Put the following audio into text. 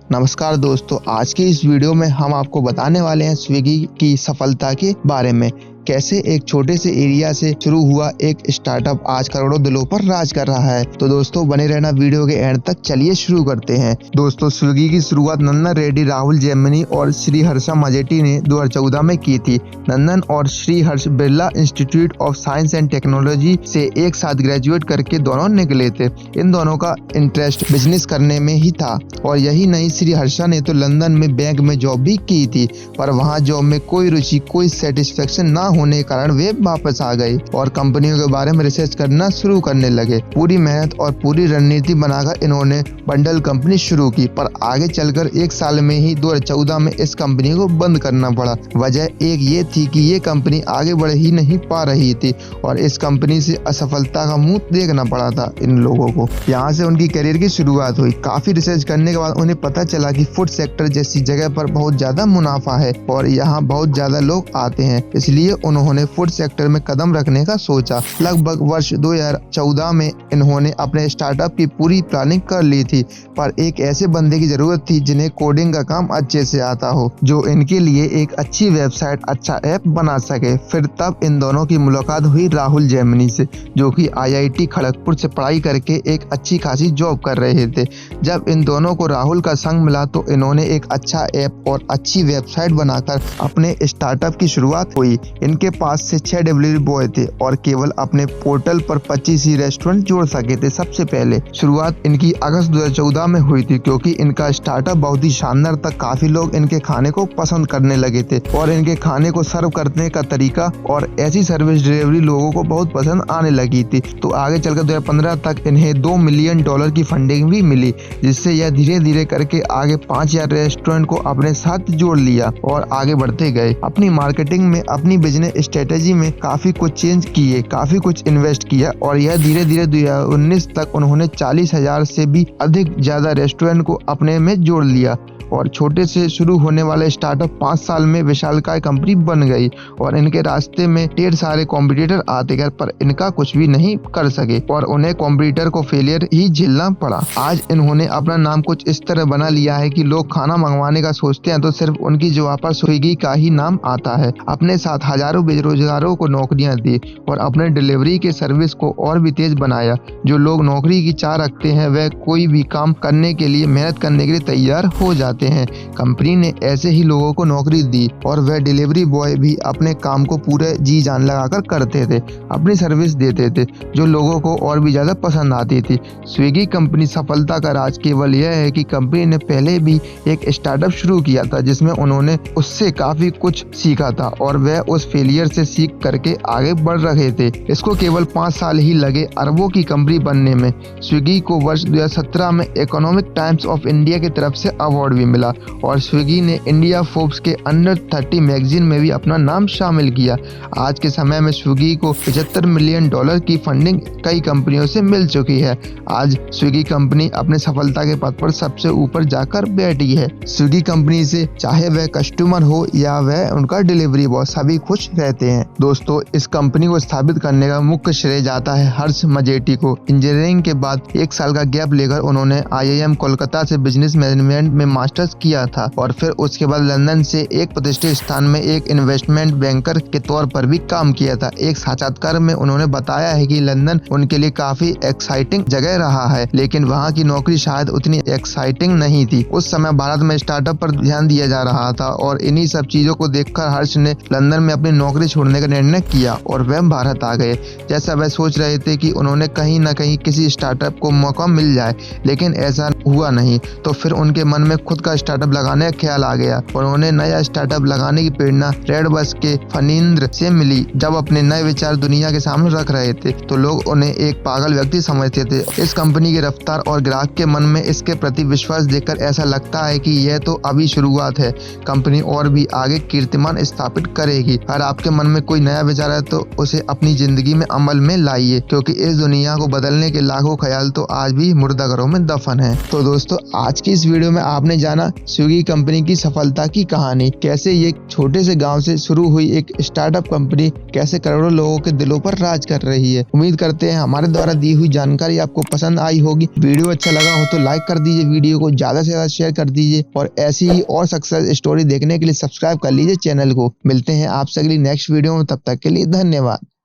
नमस्कार दोस्तों, आज की इस वीडियो में हम आपको बताने वाले हैं स्विगी की सफलता के बारे में। कैसे एक छोटे से एरिया से शुरू हुआ एक स्टार्टअप आज करोड़ों दिलों पर राज कर रहा है। तो दोस्तों बने रहना वीडियो के एंड तक। चलिए शुरू करते हैं। दोस्तों स्विगी की शुरुआत नंदन रेड्डी, राहुल जेमिनी और श्री हर्ष मजेटी ने 2014 में की थी। नंदन और Shri Harsh Birla institute of science and technology से एक साथ ग्रेजुएट करके दोनों निकले थे। इन दोनों का इंटरेस्ट बिजनेस करने में ही था और यही नहीं, श्री हर्षा ने तो लंदन में बैंक में जॉब भी की थी, पर वहाँ जॉब में कोई रुचि, कोई सेटिस्फेक्शन ना होने के कारण वे वापस आ गए और कंपनियों के बारे में रिसर्च करना शुरू करने लगे। पूरी मेहनत और पूरी रणनीति बनाकर इन्होंने बंडल कंपनी शुरू की, पर आगे चलकर एक साल में ही 2014 में इस कंपनी को बंद करना पड़ा। वजह एक ये थी कि ये कंपनी आगे बढ़ ही नहीं पा रही थी और इस कंपनी से असफलता का मुंह देखना पड़ा था इन लोगों को। यहाँ से उनकी करियर की शुरुआत हुई। काफी रिसर्च करने के बाद उन्हें पता चला कि फूड सेक्टर जैसी जगह पर बहुत ज्यादा मुनाफा है और यहाँ बहुत ज्यादा लोग आते हैं, इसलिए उन्होंने फूड सेक्टर में कदम रखने का सोचा। लगभग वर्ष 2014 में इन्होंने अपने स्टार्टअप की पूरी प्लानिंग कर ली थी, पर एक ऐसे बंदे की जरूरत थी जिन्हें कोडिंग का काम अच्छे से आता हो, जो इनके लिए एक अच्छी वेबसाइट, अच्छा ऐप बना सके। फिर तब इन दोनों की मुलाकात हुई राहुल जेमिनी से, जो कि IIT खड़गपुर से पढ़ाई करके एक अच्छी खासी जॉब कर रहे थे। जब इन दोनों को राहुल का संग मिला तो इन्होंने एक अच्छा ऐप और अच्छी वेबसाइट बनाकर अपने स्टार्टअप की शुरुआत हुई। इनके पास से 6 डिलीवरी बॉय थे और केवल अपने पोर्टल पर 25 ही रेस्टोरेंट जोड़ सके थे। सबसे पहले शुरुआत इनकी अगस्त 2014 में हुई थी, क्योंकि इनका स्टार्टअप बहुत ही शानदार था। काफी लोग इनके खाने को पसंद करने लगे थे और इनके खाने को सर्व करने का तरीका और ऐसी सर्विस डिलीवरी लोगों को बहुत पसंद आने लगी थी। तो आगे चलकर 2015 तक इन्हें $2 मिलियन की फंडिंग भी मिली, जिससे यह धीरे धीरे करके आगे 5000 रेस्टोरेंट को अपने साथ जोड़ लिया और आगे बढ़ते गए। अपनी मार्केटिंग में, अपनी बिजनेस स्ट्रेटेजी में काफी कुछ चेंज किए, काफी कुछ इन्वेस्ट किया और यह धीरे धीरे 2019 तक उन्होंने 40,000 से भी अधिक ज्यादा रेस्टोरेंट को अपने में जोड़ लिया और छोटे से शुरू होने वाले स्टार्टअप 5 साल में विशालकाय कंपनी बन गई और इनके रास्ते में ढेर सारे कॉम्पिटिटर आते गए, पर इनका कुछ भी नहीं कर सके और उन्हें कॉम्पिटिटर को फेलियर ही झेलना पड़ा। आज इन्होंने अपना नाम कुछ इस तरह बना लिया है कि लोग खाना मंगवाने का सोचते हैं तो सिर्फ उनकी जगह पर स्विगी का ही नाम आता है। अपने साथ हजारों बेरोजगारों को नौकरियां दी और अपने डिलीवरी के सर्विस को और भी तेज बनाया। जो लोग नौकरी की चाह रखते हैं वह कोई भी काम करने के लिए, मेहनत करने के लिए तैयार हो जाते हैं। कंपनी ने ऐसे ही लोगों को नौकरी दी और वह डिलीवरी बॉय भी अपने काम को पूरे जी जान लगाकर करते थे, अपनी सर्विस देते थे, जो लोगों को और भी ज्यादा पसंद आती थी। स्विगी कंपनी सफलता का राज केवल यह है कि कंपनी ने पहले भी एक स्टार्टअप शुरू किया था जिसमें उन्होंने उससे काफी कुछ सीखा था और वह उस फेलियर से सीख करके आगे बढ़ रहे थे। इसको केवल 5 साल ही लगे अरबों की कंपनी बनने में। स्विगी को वर्ष 2017 में इकोनॉमिक टाइम्स ऑफ इंडिया की तरफ से अवार्ड भी मिला और स्विगी ने इंडिया फोर्ब्स के अंडर 30 मैगजीन में भी अपना नाम शामिल किया। आज के समय में स्विगी को $75 मिलियन की फंडिंग कई कंपनियों से मिल चुकी है। आज स्विगी कंपनी अपने सफलता के पथ पर सबसे ऊपर जाकर बैठी है। स्विगी कंपनी से चाहे वह कस्टमर हो या वह उनका डिलीवरी बॉय, सभी खुश रहते हैं। दोस्तों इस कंपनी को स्थापित करने का मुख्य श्रेय जाता है हर्ष मजेटी को। इंजीनियरिंग के बाद 1 साल का गैप लेकर उन्होंने IIM कोलकाता से बिजनेस मैनेजमेंट में मास्टर्स किया था और फिर उसके बाद लंदन से एक प्रतिष्ठित स्थान में एक इन्वेस्टमेंट बैंकर के तौर पर भी काम किया था। एक साक्षात्कार में उन्होंने बताया है कि लंदन उनके लिए काफी एक्साइटिंग जगह रहा है, लेकिन वहाँ की नौकरी शायद उतनी एक्साइटिंग नहीं थी। उस समय भारत में स्टार्टअप पर ध्यान दिया जा रहा था और इन्हीं सब चीजों को देखकर हर्ष ने लंदन में अपनी नौकरी छोड़ने का निर्णय किया और वह भारत आ गए। जैसा वह सोच रहे थे कि उन्होंने कहीं न कहीं किसी स्टार्टअप को मौका मिल जाए, लेकिन ऐसा हुआ नहीं। तो फिर उनके मन में खुद का स्टार्टअप लगाने का ख्याल आ गया और उन्होंने नया स्टार्टअप लगाने की प्रेरणा रेडबस के फनींद्र से मिली। जब अपने नए विचार दुनिया के सामने रख रहे थे तो लोग उन्हें एक पागल व्यक्ति समझते थे। इस कंपनी की रफ्तार और ग्राहक के मन में इसके प्रति विश्वास देखकर ऐसा लगता है कि यह तो अभी शुरुआत है, कंपनी और भी आगे कीर्तिमान स्थापित करेगी। अगर आपके मन में कोई नया विचार है तो उसे अपनी जिंदगी में अमल में लाइए, क्योंकि इस दुनिया को बदलने के लाखों ख्याल तो आज भी मुर्दाघरों में दफन है। तो तो दोस्तों आज की इस वीडियो में आपने जाना स्विगी कंपनी की सफलता की कहानी, कैसे ये छोटे से गांव से शुरू हुई एक स्टार्टअप कंपनी कैसे करोड़ों लोगों के दिलों पर राज कर रही है। उम्मीद करते हैं हमारे द्वारा दी हुई जानकारी आपको पसंद आई होगी। वीडियो अच्छा लगा हो तो लाइक कर दीजिए, वीडियो को ज्यादा से ज्यादा शेयर कर दीजिए और ऐसी ही और सक्सेस स्टोरी देखने के लिए सब्सक्राइब कर लीजिए चैनल को। मिलते हैं आपसे अगली नेक्स्ट वीडियो में, तब तक के लिए धन्यवाद।